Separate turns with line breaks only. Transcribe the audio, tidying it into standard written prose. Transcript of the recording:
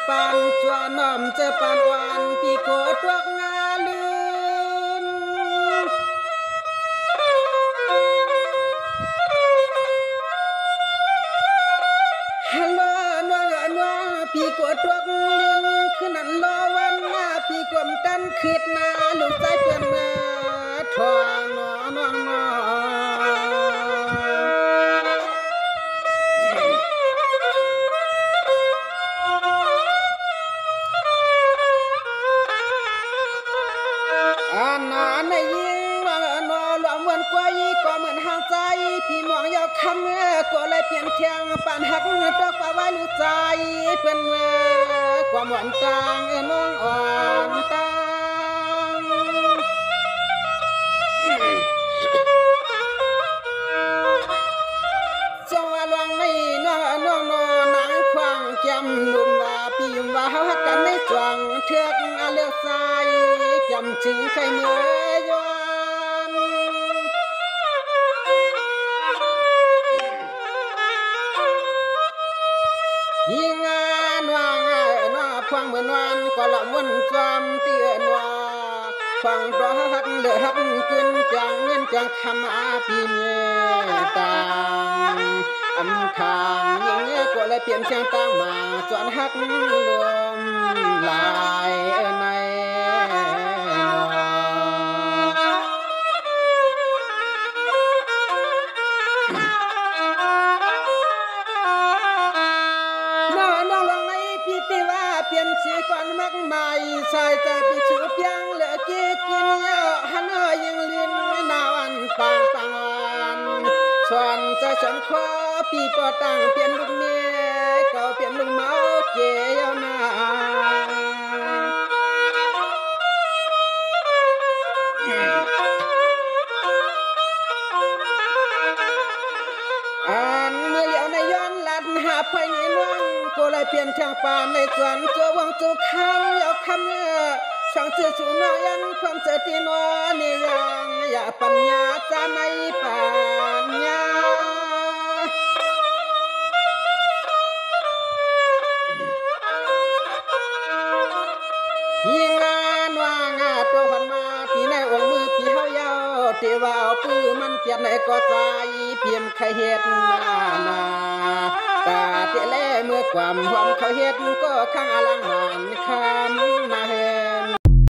ปานจวนน้อมเจอปานวานพี่โกตวกงาลืมฮัลโหลนัวพี่โกตวกลืมคือนั้นรอวันหน้าพี่กวมตันคิดหน้าลูกใจเปิ้นเมื่อทองน้องในยิงว่านอหลวมวันกว่าอีก็เหมือนห่างใจพี่มองยาวคำก็เลยเปลี่ยนเทียงปานหักตอกฟ้าไว้รู้ใจเพิ่นเมื่อกว่าหมวนต่างน้องอ่อนตางจงว่าลวงในน้องนางควางแก้มนุ่มว่าพี่ว่าฮักกันในจวงเทือกเลือกสายจำจึงใครเมื่อยวนยิงวางพวงเหมือนวันก็ละวนจอมเตือนว่าฟังรอหักเหลือหักขึ้นจังเงินจังคำอาพี่เมตาอำคางยิงก็เลยเปลี่ยนเสียงต่างมาจวนหักรวมลายในเปลี่ยนสีก่อนมากมายใส่แต่ปีชูเพียงเหลือกี่กินเยอะหันยังลิ้นนาวันปังวันส่วนจะชนคอปีปอตั้งเปลี่ยนลูกเมียเก่าเปลี่ยนลูกเมาเกี่ยวนาเมื่อเหลียวในย้อนลัดหาภัยในน้องก็เลยเปลี่ยนทางป่าในสวนจัววังจุกข้างยาวคำช่างชื่อชูน้อยังความเจอที่นัวนี่ยังอย่าปัญญาจาในปัญญายิงวางตัวพันมาที่ในองค์มือพี่เฮายาวที่ว่าเอาปื้อมันเปลี่ยนในก็ใจเพียมใครเฮ็ดนาตาเตะแลเมื่อความเขาเฮ็ดก็ข้างอลังมันคำมาเฮ